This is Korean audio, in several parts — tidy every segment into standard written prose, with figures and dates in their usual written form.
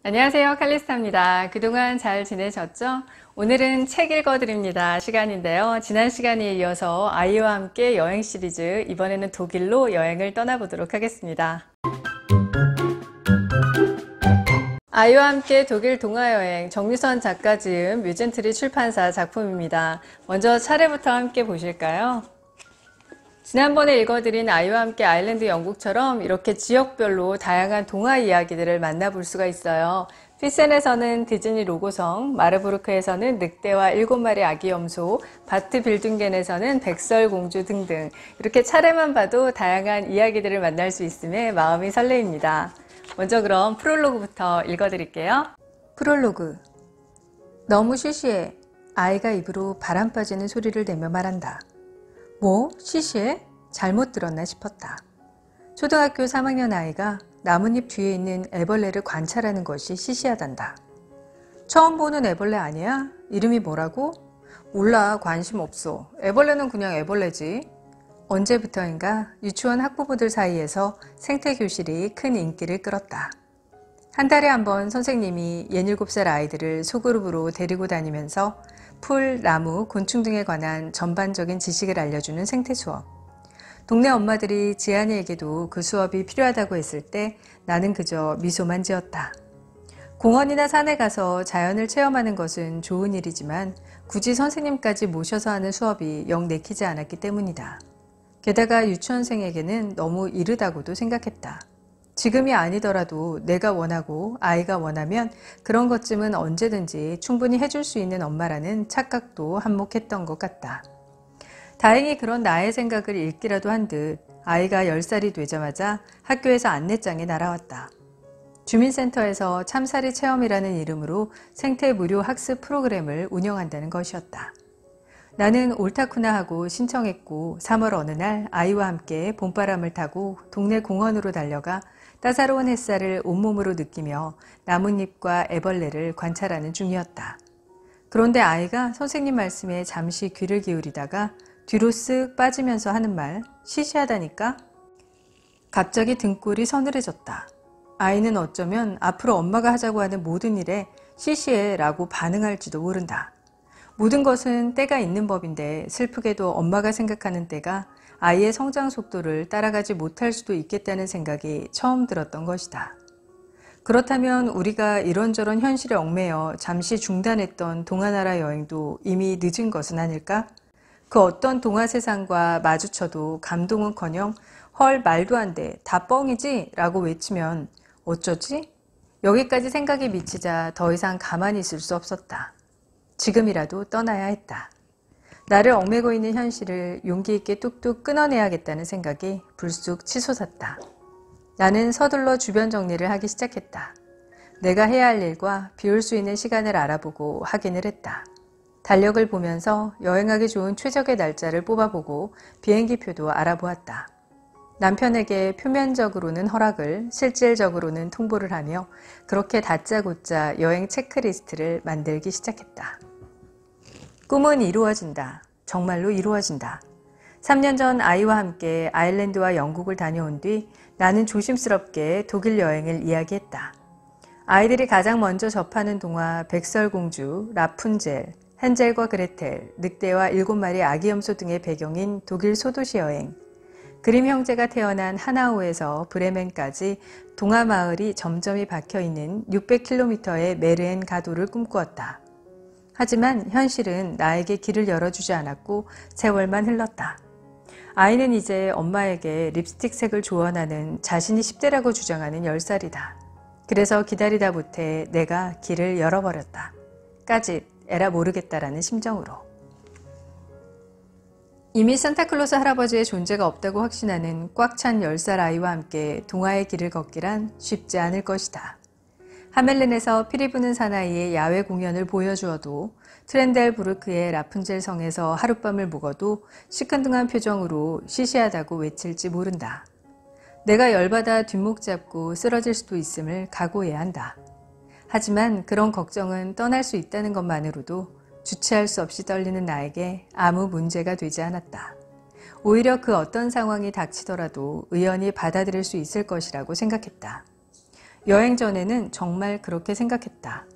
안녕하세요, 칼리스타입니다. 그동안 잘 지내셨죠? 오늘은 책 읽어드립니다 시간인데요. 지난 시간에 이어서 아이와 함께 여행 시리즈, 이번에는 독일로 여행을 떠나보도록 하겠습니다. 아이와 함께 독일 동화여행, 정유선 작가 지음 뮤젠트리 출판사 작품입니다. 먼저 차례부터 함께 보실까요? 지난번에 읽어드린 아이와 함께 아일랜드 영국처럼 이렇게 지역별로 다양한 동화 이야기들을 만나볼 수가 있어요. 피센에서는 디즈니 로고성, 마르부르크에서는 늑대와 7마리 아기 염소, 바트 빌dun겐에서는 백설공주 등등 이렇게 차례만 봐도 다양한 이야기들을 만날 수 있음에 마음이 설레입니다. 먼저 그럼 프롤로그부터 읽어드릴게요. 프롤로그. 너무 시시해. 아이가 입으로 바람 빠지는 소리를 내며 말한다. 뭐? 시시해? 잘못 들었나 싶었다. 초등학교 3학년 아이가 나뭇잎 뒤에 있는 애벌레를 관찰하는 것이 시시하단다. 처음 보는 애벌레 아니야? 이름이 뭐라고? 몰라, 관심 없어. 애벌레는 그냥 애벌레지. 언제부터인가 유치원 학부모들 사이에서 생태교실이 큰 인기를 끌었다. 한 달에 한 번 선생님이 67살 아이들을 소그룹으로 데리고 다니면서 풀, 나무, 곤충 등에 관한 전반적인 지식을 알려주는 생태 수업. 동네 엄마들이 지안이에게도 그 수업이 필요하다고 했을 때 나는 그저 미소만 지었다. 공원이나 산에 가서 자연을 체험하는 것은 좋은 일이지만 굳이 선생님까지 모셔서 하는 수업이 영 내키지 않았기 때문이다. 게다가 유치원생에게는 너무 이르다고도 생각했다. 지금이 아니더라도 내가 원하고 아이가 원하면 그런 것쯤은 언제든지 충분히 해줄 수 있는 엄마라는 착각도 한몫했던 것 같다. 다행히 그런 나의 생각을 읽기라도 한 듯 아이가 10살이 되자마자 학교에서 안내장이 날아왔다. 주민센터에서 참사리 체험이라는 이름으로 생태 무료 학습 프로그램을 운영한다는 것이었다. 나는 옳다구나 하고 신청했고 3월 어느 날 아이와 함께 봄바람을 타고 동네 공원으로 달려가 따사로운 햇살을 온몸으로 느끼며 나뭇잎과 애벌레를 관찰하는 중이었다. 그런데 아이가 선생님 말씀에 잠시 귀를 기울이다가 뒤로 쓱 빠지면서 하는 말, 시시하다니까? 갑자기 등골이 서늘해졌다. 아이는 어쩌면 앞으로 엄마가 하자고 하는 모든 일에 시시해 라고 반응할지도 모른다. 모든 것은 때가 있는 법인데 슬프게도 엄마가 생각하는 때가 아이의 성장 속도를 따라가지 못할 수도 있겠다는 생각이 처음 들었던 것이다. 그렇다면 우리가 이런저런 현실에 얽매여 잠시 중단했던 동화나라 여행도 이미 늦은 것은 아닐까? 그 어떤 동화 세상과 마주쳐도 감동은커녕 헐 말도 안 돼, 다 뻥이지? 라고 외치면 어쩌지? 여기까지 생각이 미치자 더 이상 가만히 있을 수 없었다. 지금이라도 떠나야 했다. 나를 얽매고 있는 현실을 용기 있게 뚝뚝 끊어내야겠다는 생각이 불쑥 치솟았다. 나는 서둘러 주변 정리를 하기 시작했다. 내가 해야 할 일과 비울 수 있는 시간을 알아보고 확인을 했다. 달력을 보면서 여행하기 좋은 최적의 날짜를 뽑아보고 비행기표도 알아보았다. 남편에게 표면적으로는 허락을, 실질적으로는 통보를 하며 그렇게 다짜고짜 여행 체크리스트를 만들기 시작했다. 꿈은 이루어진다. 정말로 이루어진다. 3년 전 아이와 함께 아일랜드와 영국을 다녀온 뒤 나는 조심스럽게 독일 여행을 이야기했다. 아이들이 가장 먼저 접하는 동화 백설공주, 라푼젤, 헨젤과 그레텔, 늑대와 7마리 아기 염소 등의 배경인 독일 소도시 여행, 그림 형제가 태어난 하나우에서 브레멘까지 동화 마을이 점점이 박혀있는 600km의 메르엔 가도를 꿈꾸었다. 하지만 현실은 나에게 길을 열어주지 않았고 세월만 흘렀다. 아이는 이제 엄마에게 립스틱 색을 조언하는 자신이 10대라고 주장하는 10살이다. 그래서 기다리다 못해 내가 길을 열어버렸다. 까짓 에라 모르겠다라는 심정으로. 이미 산타클로스 할아버지의 존재가 없다고 확신하는 꽉 찬 10살 아이와 함께 동화의 길을 걷기란 쉽지 않을 것이다. 하멜른에서 피리 부는 사나이의 야외 공연을 보여주어도 트렌델부르크의 라푼젤 성에서 하룻밤을 묵어도 시큰둥한 표정으로 시시하다고 외칠지 모른다. 내가 열받아 뒷목 잡고 쓰러질 수도 있음을 각오해야 한다. 하지만 그런 걱정은 떠날 수 있다는 것만으로도 주체할 수 없이 떨리는 나에게 아무 문제가 되지 않았다. 오히려 그 어떤 상황이 닥치더라도 의연히 받아들일 수 있을 것이라고 생각했다. 여행 전에는 정말 그렇게 생각했다.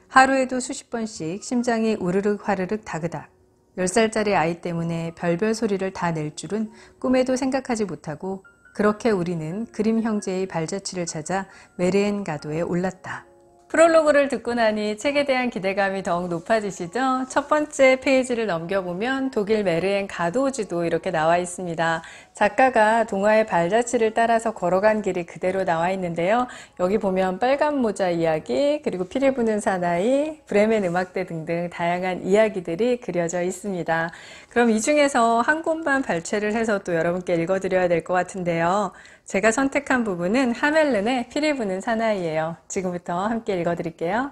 하루에도 수십 번씩 심장이 우르륵 화르륵 다그닥. 10살짜리 아이 때문에 별별 소리를 다 낼 줄은 꿈에도 생각하지 못하고 그렇게 우리는 그림 형제의 발자취를 찾아 메르엔 가도에 올랐다. 프롤로그를 듣고 나니 책에 대한 기대감이 더욱 높아지시죠? 첫 번째 페이지를 넘겨보면 독일 메르엔 가도지도 이렇게 나와 있습니다. 작가가 동화의 발자취를 따라서 걸어간 길이 그대로 나와 있는데요. 여기 보면 빨간 모자 이야기, 그리고 피리 부는 사나이, 브레멘 음악대 등등 다양한 이야기들이 그려져 있습니다. 그럼 이 중에서 한 곳만 발췌를 해서 또 여러분께 읽어드려야 될 것 같은데요. 제가 선택한 부분은 하멜른의 피리 부는 사나이예요. 지금부터 함께 읽어드릴게요.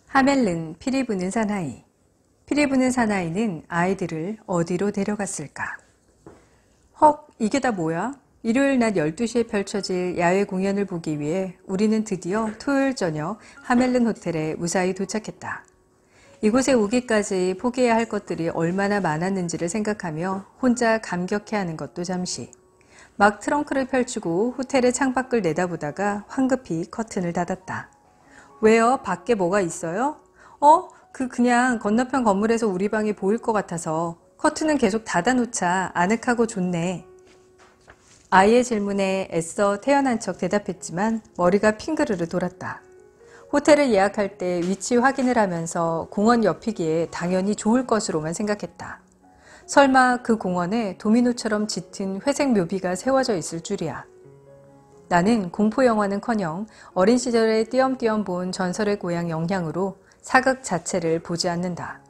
하멜른, 피리 부는 사나이. 피리 부는 사나이는 아이들을 어디로 데려갔을까? 헉, 이게 다 뭐야? 일요일 낮 12시에 펼쳐질 야외 공연을 보기 위해 우리는 드디어 토요일 저녁 하멜른 호텔에 무사히 도착했다. 이곳에 오기까지 포기해야 할 것들이 얼마나 많았는지를 생각하며 혼자 감격해하는 것도 잠시. 막 트렁크를 펼치고 호텔의 창밖을 내다보다가 황급히 커튼을 닫았다. 왜요? 밖에 뭐가 있어요? 그냥 건너편 건물에서 우리 방이 보일 것 같아서 커튼은 계속 닫아놓자. 아늑하고 좋네. 아이의 질문에 애써 태연한 척 대답했지만 머리가 핑그르르 돌았다. 호텔을 예약할 때 위치 확인을 하면서 공원 옆이기에 당연히 좋을 것으로만 생각했다. 설마 그 공원에 도미노처럼 짙은 회색 묘비가 세워져 있을 줄이야. 나는 공포 영화는커녕 어린 시절에 띄엄띄엄 본 전설의 고향 영향으로 사극 자체를 보지 않는다.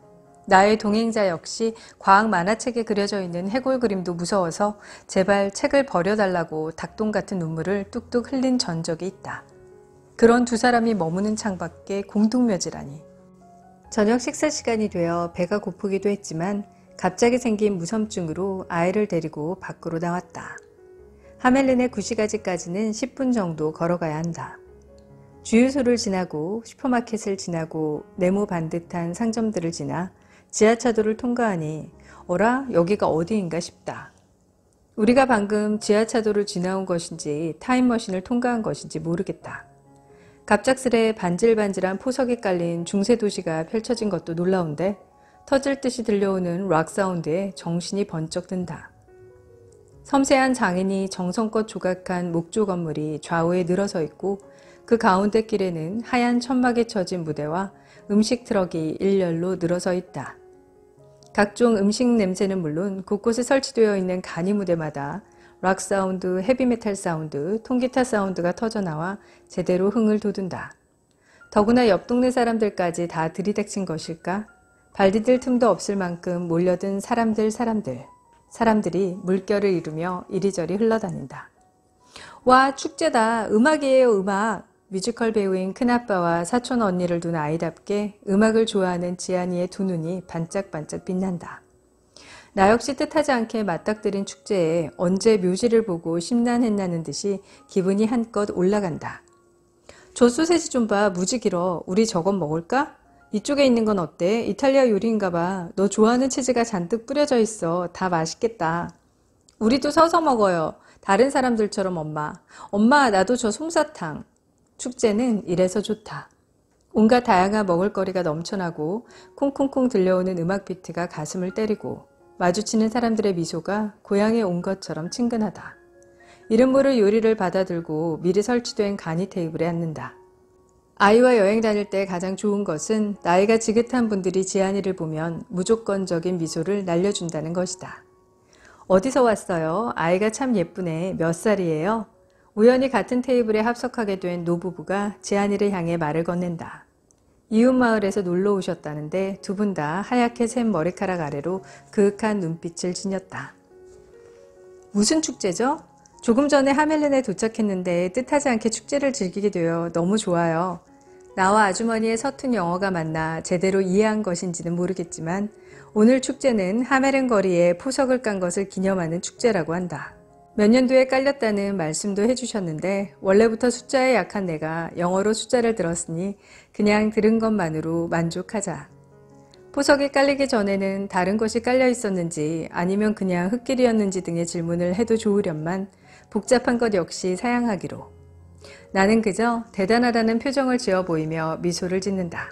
나의 동행자 역시 과학 만화책에 그려져 있는 해골 그림도 무서워서 제발 책을 버려달라고 닭똥 같은 눈물을 뚝뚝 흘린 전적이 있다. 그런 두 사람이 머무는 창밖에 공동묘지라니. 저녁 식사 시간이 되어 배가 고프기도 했지만 갑자기 생긴 무섬증으로 아이를 데리고 밖으로 나왔다. 하멜른의 구시가지까지는 10분 정도 걸어가야 한다. 주유소를 지나고 슈퍼마켓을 지나고 네모 반듯한 상점들을 지나 지하차도를 통과하니 어라 여기가 어디인가 싶다. 우리가 방금 지하차도를 지나온 것인지 타임머신을 통과한 것인지 모르겠다. 갑작스레 반질반질한 포석이 깔린 중세도시가 펼쳐진 것도 놀라운데 터질 듯이 들려오는 락 사운드에 정신이 번쩍 든다. 섬세한 장인이 정성껏 조각한 목조 건물이 좌우에 늘어서 있고 그 가운데 길에는 하얀 천막에 쳐진 무대와 음식 트럭이 일렬로 늘어서 있다. 각종 음식 냄새는 물론 곳곳에 설치되어 있는 간이 무대마다 락 사운드, 헤비메탈 사운드, 통기타 사운드가 터져나와 제대로 흥을 돋운다. 더구나 옆 동네 사람들까지 다 들이닥친 것일까? 발 디딜 틈도 없을 만큼 몰려든 사람들이 물결을 이루며 이리저리 흘러다닌다. 와, 축제다. 음악이에요, 음악. 뮤지컬 배우인 큰아빠와 사촌 언니를 둔 아이답게 음악을 좋아하는 지안이의 두 눈이 반짝반짝 빛난다. 나 역시 뜻하지 않게 맞닥뜨린 축제에 언제 묘지를 보고 심란했나는 듯이 기분이 한껏 올라간다. 저 소세지 좀 봐. 무지 길어. 우리 저건 먹을까? 이쪽에 있는 건 어때? 이탈리아 요리인가 봐. 너 좋아하는 치즈가 잔뜩 뿌려져 있어. 다 맛있겠다. 우리도 서서 먹어요. 다른 사람들처럼 엄마. 엄마, 나도 저 솜사탕. 축제는 이래서 좋다. 온갖 다양한 먹을거리가 넘쳐나고 콩콩콩 들려오는 음악 비트가 가슴을 때리고 마주치는 사람들의 미소가 고향에 온 것처럼 친근하다. 이름 모를 요리를 받아들고 미리 설치된 간이 테이블에 앉는다. 아이와 여행 다닐 때 가장 좋은 것은 나이가 지긋한 분들이 지안이를 보면 무조건적인 미소를 날려준다는 것이다. 어디서 왔어요? 아이가 참 예쁘네. 몇 살이에요? 우연히 같은 테이블에 합석하게 된 노부부가 지안이를 향해 말을 건넨다. 이웃마을에서 놀러 오셨다는데 두 분 다 하얗게 샌 머리카락 아래로 그윽한 눈빛을 지녔다. 무슨 축제죠? 조금 전에 하멜른에 도착했는데 뜻하지 않게 축제를 즐기게 되어 너무 좋아요. 나와 아주머니의 서툰 영어가 맞나 제대로 이해한 것인지는 모르겠지만 오늘 축제는 하멜른 거리에 포석을 깐 것을 기념하는 축제라고 한다. 몇 년도에 깔렸다는 말씀도 해주셨는데 원래부터 숫자에 약한 내가 영어로 숫자를 들었으니 그냥 들은 것만으로 만족하자. 포석이 깔리기 전에는 다른 것이 깔려 있었는지 아니면 그냥 흙길이었는지 등의 질문을 해도 좋으련만 복잡한 것 역시 사양하기로. 나는 그저 대단하다는 표정을 지어 보이며 미소를 짓는다.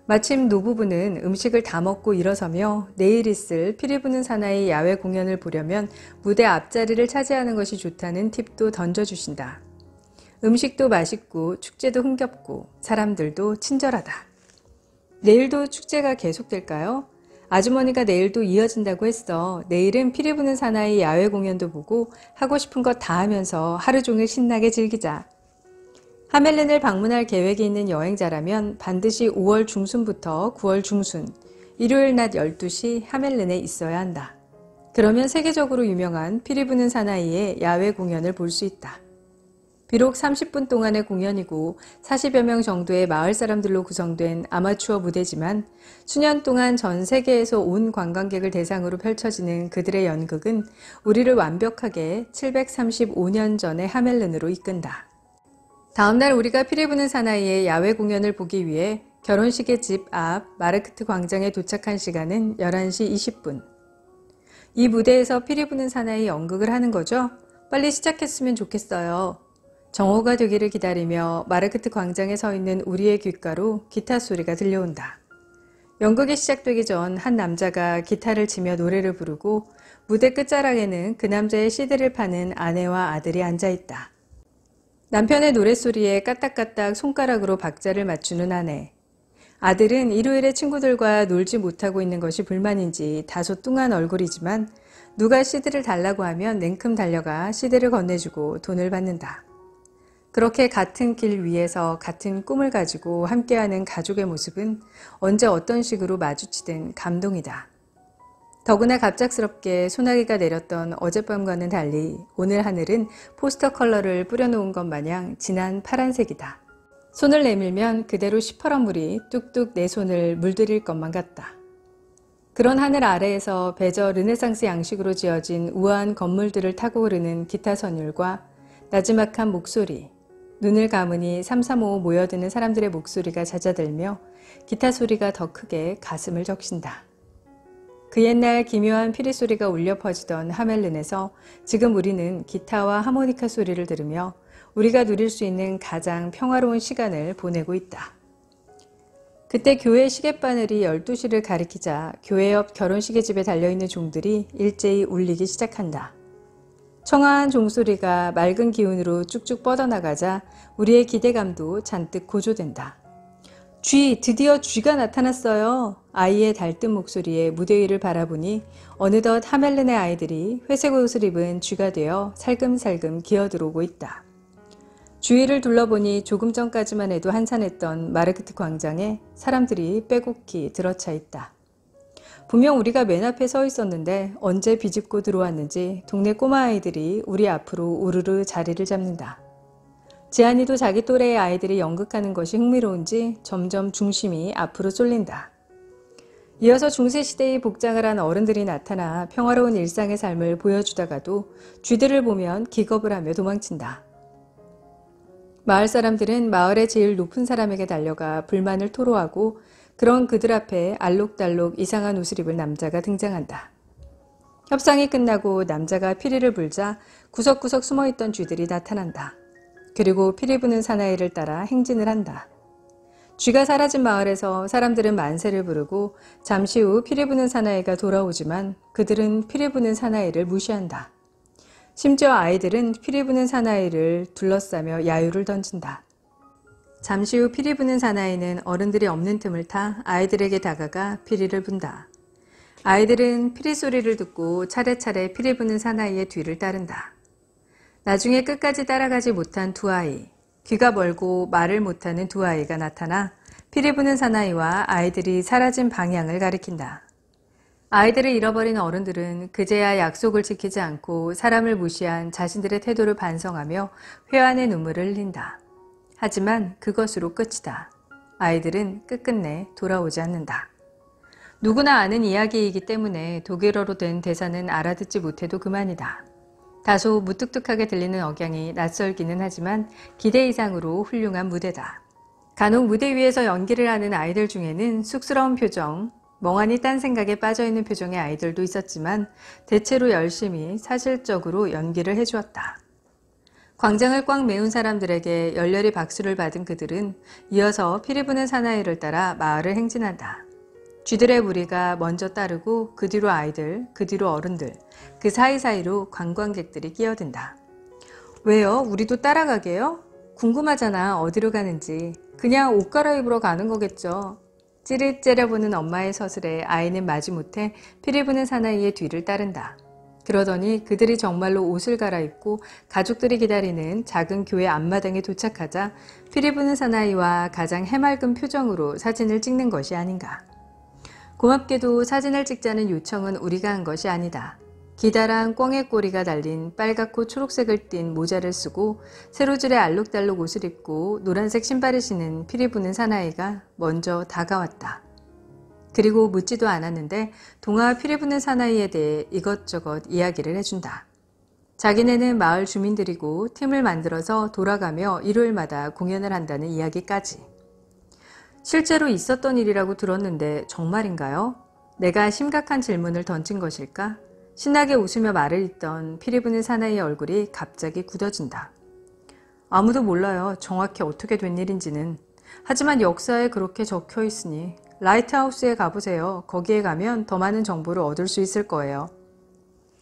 마침 노부부는 음식을 다 먹고 일어서며 내일 있을 피리 부는 사나이 야외 공연을 보려면 무대 앞자리를 차지하는 것이 좋다는 팁도 던져주신다. 음식도 맛있고 축제도 흥겹고 사람들도 친절하다. 내일도 축제가 계속될까요? 아주머니가 내일도 이어진다고 했어. 내일은 피리 부는 사나이 야외 공연도 보고 하고 싶은 것 다 하면서 하루 종일 신나게 즐기자. 하멜른을 방문할 계획이 있는 여행자라면 반드시 5월 중순부터 9월 중순, 일요일 낮 12시 하멜른에 있어야 한다. 그러면 세계적으로 유명한 피리 부는 사나이의 야외 공연을 볼 수 있다. 비록 30분 동안의 공연이고 40여 명 정도의 마을 사람들로 구성된 아마추어 무대지만 수년 동안 전 세계에서 온 관광객을 대상으로 펼쳐지는 그들의 연극은 우리를 완벽하게 735년 전의 하멜른으로 이끈다. 다음날 우리가 피리 부는 사나이의 야외 공연을 보기 위해 결혼식의 집 앞 마르크트 광장에 도착한 시간은 11시 20분. 이 무대에서 피리 부는 사나이 연극을 하는 거죠? 빨리 시작했으면 좋겠어요. 정오가 되기를 기다리며 마르크트 광장에 서 있는 우리의 귓가로 기타 소리가 들려온다. 연극이 시작되기 전 한 남자가 기타를 치며 노래를 부르고 무대 끝자락에는 그 남자의 CD를 파는 아내와 아들이 앉아있다. 남편의 노랫소리에 까딱까딱 손가락으로 박자를 맞추는 아내. 아들은 일요일에 친구들과 놀지 못하고 있는 것이 불만인지 다소 뚱한 얼굴이지만 누가 CD를 달라고 하면 냉큼 달려가 CD를 건네주고 돈을 받는다. 그렇게 같은 길 위에서 같은 꿈을 가지고 함께하는 가족의 모습은 언제 어떤 식으로 마주치든 감동이다. 더구나 갑작스럽게 소나기가 내렸던 어젯밤과는 달리 오늘 하늘은 포스터 컬러를 뿌려놓은 것 마냥 진한 파란색이다. 손을 내밀면 그대로 시퍼런 물이 뚝뚝 내 손을 물들일 것만 같다. 그런 하늘 아래에서 베저 르네상스 양식으로 지어진 우아한 건물들을 타고 흐르는 기타 선율과 나지막한 목소리, 눈을 감으니 삼삼오오 모여드는 사람들의 목소리가 잦아들며 기타 소리가 더 크게 가슴을 적신다. 그 옛날 기묘한 피리 소리가 울려 퍼지던 하멜른에서 지금 우리는 기타와 하모니카 소리를 들으며 우리가 누릴 수 있는 가장 평화로운 시간을 보내고 있다. 그때 교회 시계바늘이 12시를 가리키자 교회 옆 결혼식의 집에 달려있는 종들이 일제히 울리기 시작한다. 청아한 종소리가 맑은 기운으로 쭉쭉 뻗어나가자 우리의 기대감도 잔뜩 고조된다. 쥐, 드디어 쥐가 나타났어요. 아이의 달뜬 목소리에 무대 위를 바라보니 어느덧 하멜른의 아이들이 회색 옷을 입은 쥐가 되어 살금살금 기어들어오고 있다. 주위를 둘러보니 조금 전까지만 해도 한산했던 마르크트 광장에 사람들이 빼곡히 들어차 있다. 분명 우리가 맨 앞에 서 있었는데 언제 비집고 들어왔는지 동네 꼬마아이들이 우리 앞으로 우르르 자리를 잡는다. 지안이도 자기 또래의 아이들이 연극하는 것이 흥미로운지 점점 중심이 앞으로 쏠린다. 이어서 중세시대의 복장을 한 어른들이 나타나 평화로운 일상의 삶을 보여주다가도 쥐들을 보면 기겁을 하며 도망친다. 마을 사람들은 마을의 제일 높은 사람에게 달려가 불만을 토로하고 그런 그들 앞에 알록달록 이상한 옷을 입은 남자가 등장한다. 협상이 끝나고 남자가 피리를 불자 구석구석 숨어있던 쥐들이 나타난다. 그리고 피리 부는 사나이를 따라 행진을 한다. 쥐가 사라진 마을에서 사람들은 만세를 부르고 잠시 후 피리 부는 사나이가 돌아오지만 그들은 피리 부는 사나이를 무시한다. 심지어 아이들은 피리 부는 사나이를 둘러싸며 야유를 던진다. 잠시 후 피리 부는 사나이는 어른들이 없는 틈을 타 아이들에게 다가가 피리를 분다. 아이들은 피리 소리를 듣고 차례차례 피리 부는 사나이의 뒤를 따른다. 나중에 끝까지 따라가지 못한 두 아이, 귀가 멀고 말을 못하는 두 아이가 나타나 피리 부는 사나이와 아이들이 사라진 방향을 가리킨다. 아이들을 잃어버린 어른들은 그제야 약속을 지키지 않고 사람을 무시한 자신들의 태도를 반성하며 회한의 눈물을 흘린다. 하지만 그것으로 끝이다. 아이들은 끝끝내 돌아오지 않는다. 누구나 아는 이야기이기 때문에 독일어로 된 대사는 알아듣지 못해도 그만이다. 다소 무뚝뚝하게 들리는 억양이 낯설기는 하지만 기대 이상으로 훌륭한 무대다. 간혹 무대 위에서 연기를 하는 아이들 중에는 쑥스러운 표정, 멍하니 딴 생각에 빠져있는 표정의 아이들도 있었지만 대체로 열심히 사실적으로 연기를 해주었다. 광장을 꽉 메운 사람들에게 열렬히 박수를 받은 그들은 이어서 피리 부는 사나이를 따라 마을을 행진한다. 쥐들의 무리가 먼저 따르고 그 뒤로 아이들, 그 뒤로 어른들, 그 사이사이로 관광객들이 끼어든다. 왜요? 우리도 따라가게요? 궁금하잖아, 어디로 가는지. 그냥 옷 갈아입으러 가는 거겠죠. 찌릿 째려보는 엄마의 서슬에 아이는 마지못해 피리 부는 사나이의 뒤를 따른다. 그러더니 그들이 정말로 옷을 갈아입고 가족들이 기다리는 작은 교회 앞마당에 도착하자 피리 부는 사나이와 가장 해맑은 표정으로 사진을 찍는 것이 아닌가. 고맙게도 사진을 찍자는 요청은 우리가 한 것이 아니다. 기다란 꿩의 꼬리가 달린 빨갛고 초록색을 띤 모자를 쓰고 세로줄의 알록달록 옷을 입고 노란색 신발을 신은 피리 부는 사나이가 먼저 다가왔다. 그리고 묻지도 않았는데 동화와 피리 부는 사나이에 대해 이것저것 이야기를 해준다. 자기네는 마을 주민들이고 팀을 만들어서 돌아가며 일요일마다 공연을 한다는 이야기까지. 실제로 있었던 일이라고 들었는데 정말인가요? 내가 심각한 질문을 던진 것일까? 신나게 웃으며 말을 잇던 피리 부는 사나이의 얼굴이 갑자기 굳어진다. 아무도 몰라요. 정확히 어떻게 된 일인지는. 하지만 역사에 그렇게 적혀 있으니 라이트하우스에 가보세요. 거기에 가면 더 많은 정보를 얻을 수 있을 거예요.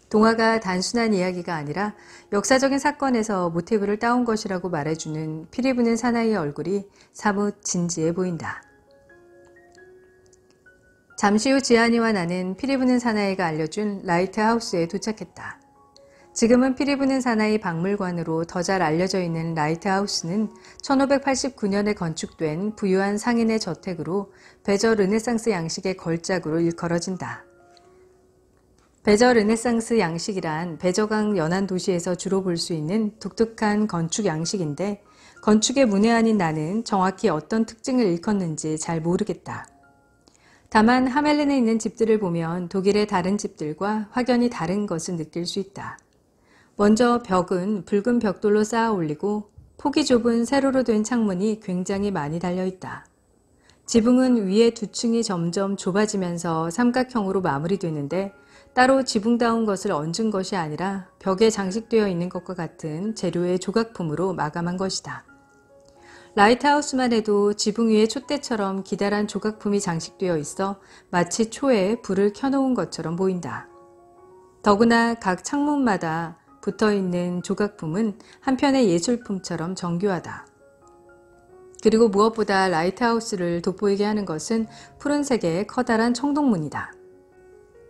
동화가 단순한 이야기가 아니라 역사적인 사건에서 모티브를 따온 것이라고 말해주는 피리 부는 사나이의 얼굴이 사뭇 진지해 보인다. 잠시 후 지안이와 나는 피리 부는 사나이가 알려준 라이트하우스에 도착했다. 지금은 피리 부는 사나이 박물관으로 더 잘 알려져 있는 라이트하우스는 1589년에 건축된 부유한 상인의 저택으로 베저 르네상스 양식의 걸작으로 일컬어진다. 베저 르네상스 양식이란 베저강 연안 도시에서 주로 볼 수 있는 독특한 건축 양식인데 건축의 문외한인 나는 정확히 어떤 특징을 일컫는지 잘 모르겠다. 다만 하멜른에 있는 집들을 보면 독일의 다른 집들과 확연히 다른 것을 느낄 수 있다. 먼저 벽은 붉은 벽돌로 쌓아 올리고 폭이 좁은 세로로 된 창문이 굉장히 많이 달려있다. 지붕은 위에 두 층이 점점 좁아지면서 삼각형으로 마무리되는데 따로 지붕다운 것을 얹은 것이 아니라 벽에 장식되어 있는 것과 같은 재료의 조각품으로 마감한 것이다. 라이트하우스만 해도 지붕 위에 촛대처럼 기다란 조각품이 장식되어 있어 마치 초에 불을 켜놓은 것처럼 보인다. 더구나 각 창문마다 붙어있는 조각품은 한편의 예술품처럼 정교하다. 그리고 무엇보다 라이트하우스를 돋보이게 하는 것은 푸른색의 커다란 청동문이다.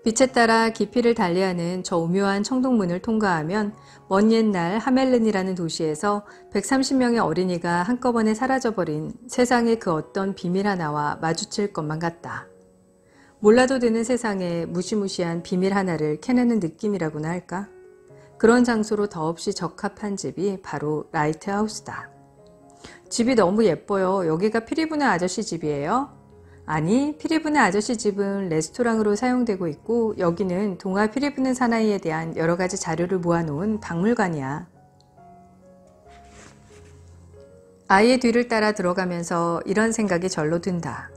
빛에 따라 깊이를 달리하는 저 오묘한 청동문을 통과하면 먼 옛날 하멜른이라는 도시에서 130명의 어린이가 한꺼번에 사라져버린 세상의 그 어떤 비밀 하나와 마주칠 것만 같다. 몰라도 되는 세상에 무시무시한 비밀 하나를 캐내는 느낌이라고나 할까? 그런 장소로 더없이 적합한 집이 바로 라이트하우스다. 집이 너무 예뻐요. 여기가 피리 부는 아저씨 집이에요? 아니, 피리 부는 아저씨 집은 레스토랑으로 사용되고 있고 여기는 동화 피리 부는 사나이에 대한 여러 가지 자료를 모아놓은 박물관이야. 아이의 뒤를 따라 들어가면서 이런 생각이 절로 든다.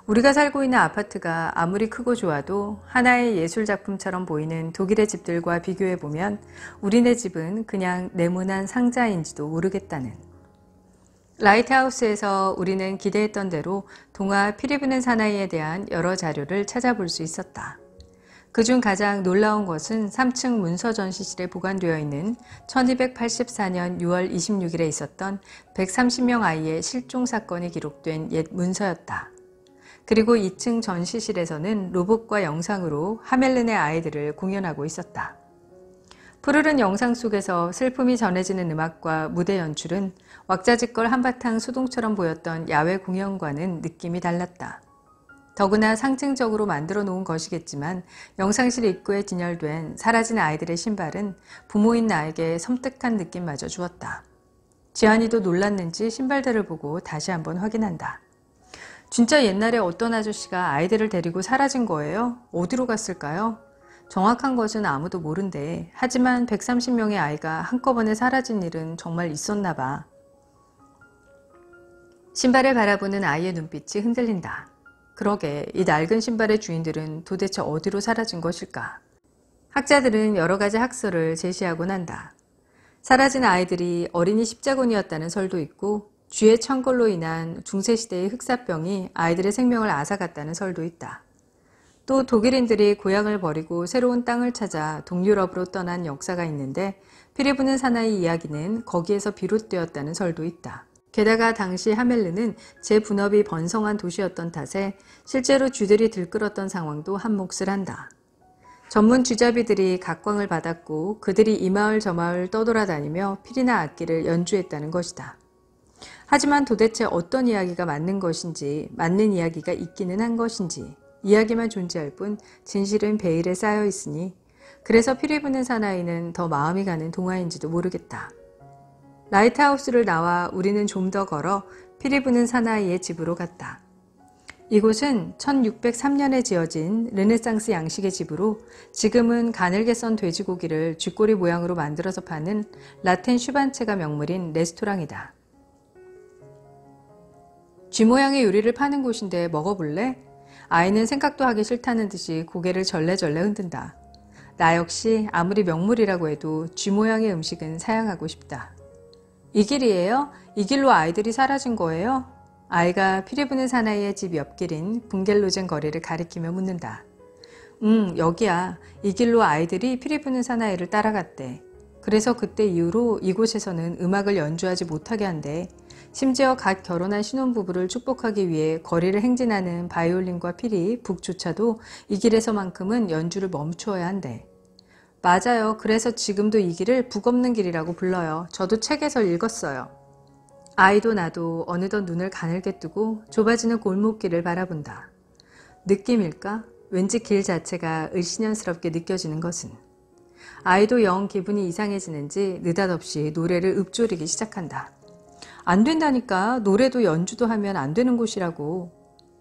우리가 살고 있는 아파트가 아무리 크고 좋아도 하나의 예술작품처럼 보이는 독일의 집들과 비교해보면 우리네 집은 그냥 네모난 상자인지도 모르겠다는. 라이트하우스에서 우리는 기대했던 대로 동화 피리 부는 사나이에 대한 여러 자료를 찾아볼 수 있었다. 그중 가장 놀라운 것은 3층 문서 전시실에 보관되어 있는 1284년 6월 26일에 있었던 130명 아이의 실종 사건이 기록된 옛 문서였다. 그리고 2층 전시실에서는 로봇과 영상으로 하멜른의 아이들을 공연하고 있었다. 푸르른 영상 속에서 슬픔이 전해지는 음악과 무대 연출은 왁자지껄 한바탕 수동처럼 보였던 야외 공연과는 느낌이 달랐다. 더구나 상징적으로 만들어 놓은 것이겠지만 영상실 입구에 진열된 사라진 아이들의 신발은 부모인 나에게 섬뜩한 느낌마저 주었다. 지안이도 놀랐는지 신발들을 보고 다시 한번 확인한다. 진짜 옛날에 어떤 아저씨가 아이들을 데리고 사라진 거예요? 어디로 갔을까요? 정확한 것은 아무도 모른대. 하지만 130명의 아이가 한꺼번에 사라진 일은 정말 있었나 봐. 신발을 바라보는 아이의 눈빛이 흔들린다. 그러게 이 낡은 신발의 주인들은 도대체 어디로 사라진 것일까? 학자들은 여러 가지 학설을 제시하곤 한다. 사라진 아이들이 어린이 십자군이었다는 설도 있고 쥐의 천골로 인한 중세시대의 흑사병이 아이들의 생명을 앗아갔다는 설도 있다. 또 독일인들이 고향을 버리고 새로운 땅을 찾아 동유럽으로 떠난 역사가 있는데 피리 부는 사나이 이야기는 거기에서 비롯되었다는 설도 있다. 게다가 당시 하멜른은 재분업이 번성한 도시였던 탓에 실제로 쥐들이 들끓었던 상황도 한몫을 한다. 전문 쥐잡이들이 각광을 받았고 그들이 이 마을 저 마을 떠돌아다니며 필이나 악기를 연주했다는 것이다. 하지만 도대체 어떤 이야기가 맞는 것인지, 맞는 이야기가 있기는 한 것인지, 이야기만 존재할 뿐 진실은 베일에 쌓여 있으니 그래서 피리 부는 사나이는 더 마음이 가는 동화인지도 모르겠다. 라이트하우스를 나와 우리는 좀 더 걸어 피리 부는 사나이의 집으로 갔다. 이곳은 1603년에 지어진 르네상스 양식의 집으로 지금은 가늘게 썬 돼지고기를 쥐꼬리 모양으로 만들어서 파는 라텐 슈반체가 명물인 레스토랑이다. 쥐 모양의 요리를 파는 곳인데 먹어볼래? 아이는 생각도 하기 싫다는 듯이 고개를 절레절레 흔든다. 나 역시 아무리 명물이라고 해도 쥐 모양의 음식은 사양하고 싶다. 이 길이에요? 이 길로 아이들이 사라진 거예요? 아이가 피리 부는 사나이의 집 옆길인 붕겔로젠 거리를 가리키며 묻는다. 여기야. 이 길로 아이들이 피리 부는 사나이를 따라갔대. 그래서 그때 이후로 이곳에서는 음악을 연주하지 못하게 한대. 심지어 갓 결혼한 신혼부부를 축복하기 위해 거리를 행진하는 바이올린과 피리, 북조차도 이 길에서만큼은 연주를 멈추어야 한대. 맞아요. 그래서 지금도 이 길을 북 없는 길이라고 불러요. 저도 책에서 읽었어요. 아이도 나도 어느덧 눈을 가늘게 뜨고 좁아지는 골목길을 바라본다. 느낌일까? 왠지 길 자체가 을씨년스럽게 느껴지는 것은. 아이도 영 기분이 이상해지는지 느닷없이 노래를 읊조리기 시작한다. 안 된다니까. 노래도 연주도 하면 안 되는 곳이라고.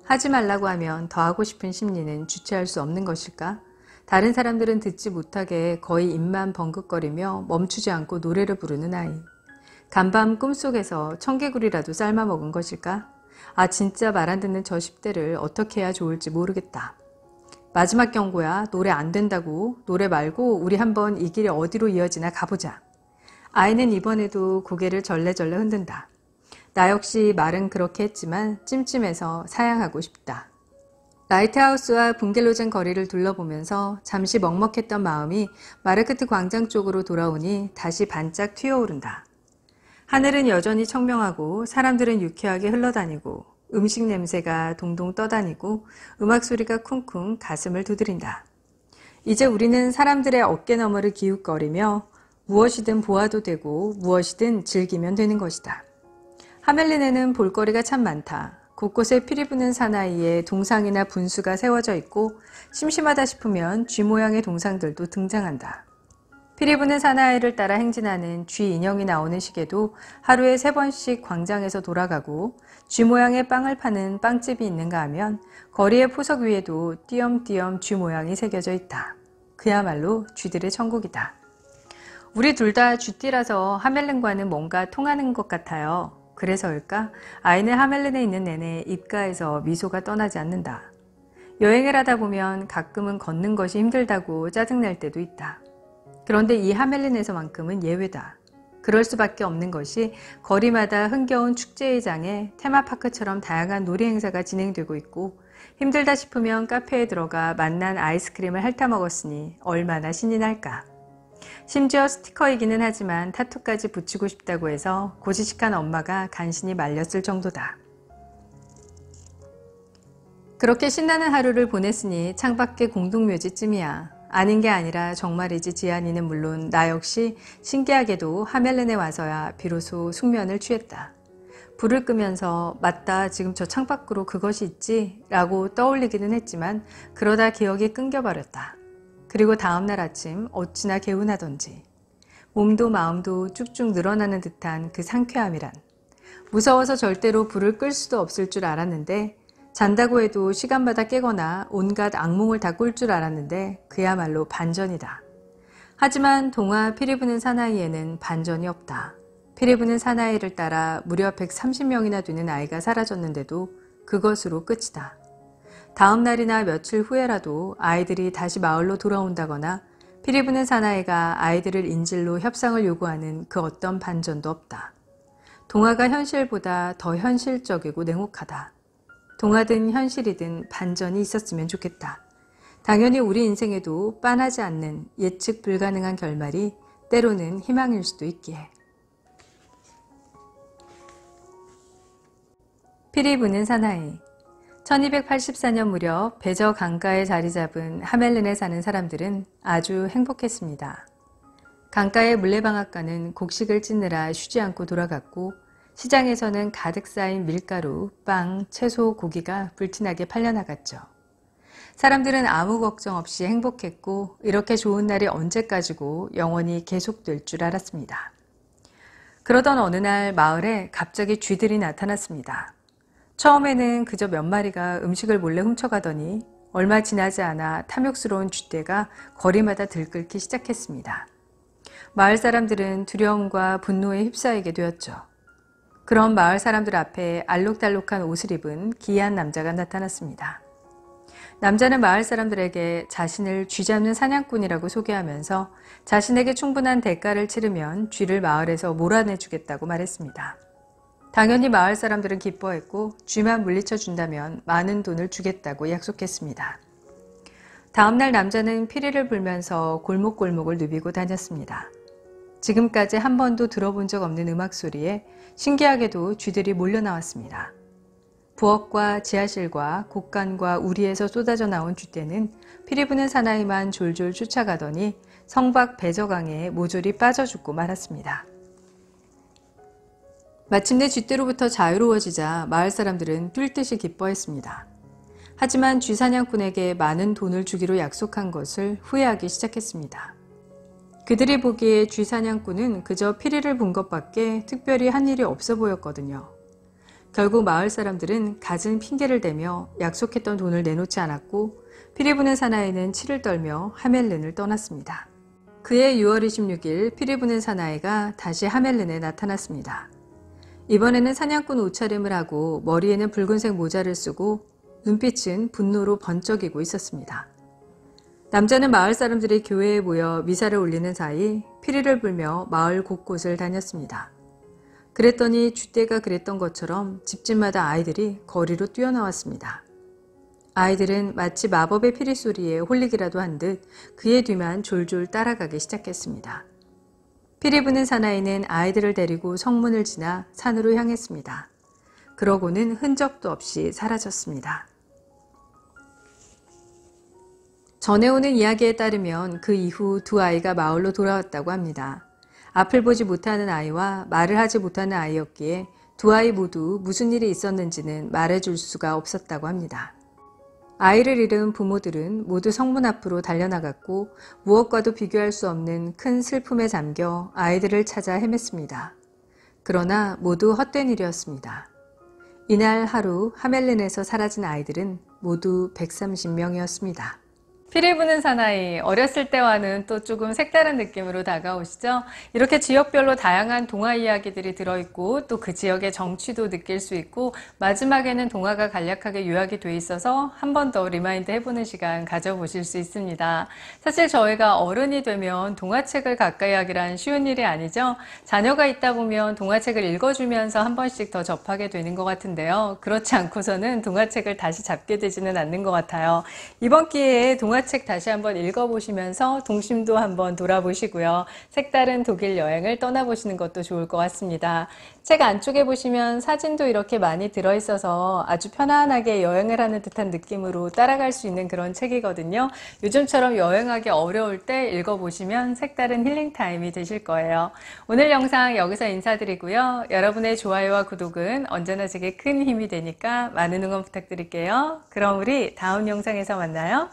하지 말라고 하면 더 하고 싶은 심리는 주체할 수 없는 것일까? 다른 사람들은 듣지 못하게 거의 입만 벙긋거리며 멈추지 않고 노래를 부르는 아이. 간밤 꿈속에서 청개구리라도 삶아 먹은 것일까? 아, 진짜 말 안 듣는 저 10대를 어떻게 해야 좋을지 모르겠다. 마지막 경고야. 노래 안 된다고. 노래 말고 우리 한번 이 길이 어디로 이어지나 가보자. 아이는 이번에도 고개를 절레절레 흔든다. 나 역시 말은 그렇게 했지만 찜찜해서 사양하고 싶다. 라이트하우스와 붕겔로젠 거리를 둘러보면서 잠시 먹먹했던 마음이 마르크트 광장 쪽으로 돌아오니 다시 반짝 튀어오른다. 하늘은 여전히 청명하고 사람들은 유쾌하게 흘러다니고 음식 냄새가 동동 떠다니고 음악 소리가 쿵쿵 가슴을 두드린다. 이제 우리는 사람들의 어깨너머를 기웃거리며 무엇이든 보아도 되고 무엇이든 즐기면 되는 것이다. 하멜린에는 볼거리가 참 많다. 곳곳에 피리 부는 사나이에 동상이나 분수가 세워져 있고 심심하다 싶으면 쥐 모양의 동상들도 등장한다. 피리 부는 사나이를 따라 행진하는 쥐 인형이 나오는 시계도 하루에 3번씩 광장에서 돌아가고 쥐 모양의 빵을 파는 빵집이 있는가 하면 거리의 포석 위에도 띄엄띄엄 쥐 모양이 새겨져 있다. 그야말로 쥐들의 천국이다. 우리 둘 다 쥐띠라서 하멜린과는 뭔가 통하는 것 같아요. 그래서일까? 아이는 하멜린에 있는 내내 입가에서 미소가 떠나지 않는다. 여행을 하다 보면 가끔은 걷는 것이 힘들다고 짜증낼 때도 있다. 그런데 이 하멜린에서만큼은 예외다. 그럴 수밖에 없는 것이 거리마다 흥겨운 축제의 장에 테마파크처럼 다양한 놀이 행사가 진행되고 있고 힘들다 싶으면 카페에 들어가 맛난 아이스크림을 핥아 먹었으니 얼마나 신이 날까. 심지어 스티커이기는 하지만 타투까지 붙이고 싶다고 해서 고지식한 엄마가 간신히 말렸을 정도다. 그렇게 신나는 하루를 보냈으니 창밖에 공동묘지쯤이야. 아닌 게 아니라 정말이지 지안이는 물론 나 역시 신기하게도 하멜린에 와서야 비로소 숙면을 취했다. 불을 끄면서 맞다 지금 저 창밖으로 그것이 있지 라고 떠올리기는 했지만 그러다 기억이 끊겨버렸다. 그리고 다음날 아침 어찌나 개운하던지 몸도 마음도 쭉쭉 늘어나는 듯한 그 상쾌함이란 무서워서 절대로 불을 끌 수도 없을 줄 알았는데 잔다고 해도 시간마다 깨거나 온갖 악몽을 다 꿀 줄 알았는데 그야말로 반전이다. 하지만 동화 피리 부는 사나이에는 반전이 없다. 피리 부는 사나이를 따라 무려 130명이나 되는 아이가 사라졌는데도 그것으로 끝이다. 다음 날이나 며칠 후에라도 아이들이 다시 마을로 돌아온다거나 피리 부는 사나이가 아이들을 인질로 협상을 요구하는 그 어떤 반전도 없다. 동화가 현실보다 더 현실적이고 냉혹하다. 동화든 현실이든 반전이 있었으면 좋겠다. 당연히 우리 인생에도 빤하지 않는 예측 불가능한 결말이 때로는 희망일 수도 있기에. 피리 부는 사나이. 1284년 무렵 베저 강가에 자리 잡은 하멜른에 사는 사람들은 아주 행복했습니다. 강가의 물레방앗간은 곡식을 찢느라 쉬지 않고 돌아갔고 시장에서는 가득 쌓인 밀가루, 빵, 채소, 고기가 불티나게 팔려나갔죠. 사람들은 아무 걱정 없이 행복했고 이렇게 좋은 날이 언제까지고 영원히 계속될 줄 알았습니다. 그러던 어느 날 마을에 갑자기 쥐들이 나타났습니다. 처음에는 그저 몇 마리가 음식을 몰래 훔쳐가더니 얼마 지나지 않아 탐욕스러운 쥐떼가 거리마다 들끓기 시작했습니다. 마을 사람들은 두려움과 분노에 휩싸이게 되었죠. 그런 마을 사람들 앞에 알록달록한 옷을 입은 기이한 남자가 나타났습니다. 남자는 마을 사람들에게 자신을 쥐 잡는 사냥꾼이라고 소개하면서 자신에게 충분한 대가를 치르면 쥐를 마을에서 몰아내주겠다고 말했습니다. 당연히 마을 사람들은 기뻐했고 쥐만 물리쳐 준다면 많은 돈을 주겠다고 약속했습니다. 다음날 남자는 피리를 불면서 골목골목을 누비고 다녔습니다. 지금까지 한 번도 들어본 적 없는 음악 소리에 신기하게도 쥐들이 몰려 나왔습니다. 부엌과 지하실과 곳간과 우리에서 쏟아져 나온 쥐떼는 피리 부는 사나이만 졸졸 쫓아가더니 성박 배저강에 모조리 빠져 죽고 말았습니다. 마침내 쥐떼로부터 자유로워지자 마을 사람들은 뛸 듯이 기뻐했습니다. 하지만 쥐 사냥꾼에게 많은 돈을 주기로 약속한 것을 후회하기 시작했습니다. 그들이 보기에 쥐 사냥꾼은 그저 피리를 분 것밖에 특별히 한 일이 없어 보였거든요. 결국 마을 사람들은 갖은 핑계를 대며 약속했던 돈을 내놓지 않았고 피리 부는 사나이는 치를 떨며 하멜른을 떠났습니다. 그해 6월 26일 피리 부는 사나이가 다시 하멜른에 나타났습니다. 이번에는 사냥꾼 옷차림을 하고 머리에는 붉은색 모자를 쓰고 눈빛은 분노로 번쩍이고 있었습니다. 남자는 마을 사람들이 교회에 모여 미사를 올리는 사이 피리를 불며 마을 곳곳을 다녔습니다. 그랬더니 쥐떼가 그랬던 것처럼 집집마다 아이들이 거리로 뛰어나왔습니다. 아이들은 마치 마법의 피리 소리에 홀리기라도 한 듯 그의 뒤만 졸졸 따라가기 시작했습니다. 피리 부는 사나이는 아이들을 데리고 성문을 지나 산으로 향했습니다. 그러고는 흔적도 없이 사라졌습니다. 전해오는 이야기에 따르면 그 이후 두 아이가 마을로 돌아왔다고 합니다. 앞을 보지 못하는 아이와 말을 하지 못하는 아이였기에 두 아이 모두 무슨 일이 있었는지는 말해줄 수가 없었다고 합니다. 아이를 잃은 부모들은 모두 성문 앞으로 달려나갔고 무엇과도 비교할 수 없는 큰 슬픔에 잠겨 아이들을 찾아 헤맸습니다. 그러나 모두 헛된 일이었습니다. 이날 하루 하멜른에서 사라진 아이들은 모두 130명이었습니다. 피리 부는 사나이, 어렸을 때와는 또 조금 색다른 느낌으로 다가오시죠? 이렇게 지역별로 다양한 동화 이야기들이 들어있고 또 그 지역의 정취도 느낄 수 있고 마지막에는 동화가 간략하게 요약이 돼 있어서 한 번 더 리마인드 해보는 시간 가져보실 수 있습니다. 사실 저희가 어른이 되면 동화책을 가까이 하기란 쉬운 일이 아니죠? 자녀가 있다 보면 동화책을 읽어주면서 한 번씩 더 접하게 되는 것 같은데요. 그렇지 않고서는 동화책을 다시 잡게 되지는 않는 것 같아요. 이번 기회에 동화책 다시 한번 읽어보시면서 동심도 한번 돌아보시고요. 색다른 독일 여행을 떠나보시는 것도 좋을 것 같습니다. 책 안쪽에 보시면 사진도 이렇게 많이 들어있어서 아주 편안하게 여행을 하는 듯한 느낌으로 따라갈 수 있는 그런 책이거든요. 요즘처럼 여행하기 어려울 때 읽어보시면 색다른 힐링타임이 되실 거예요. 오늘 영상 여기서 인사드리고요. 여러분의 좋아요와 구독은 언제나 제게 큰 힘이 되니까 많은 응원 부탁드릴게요. 그럼 우리 다음 영상에서 만나요.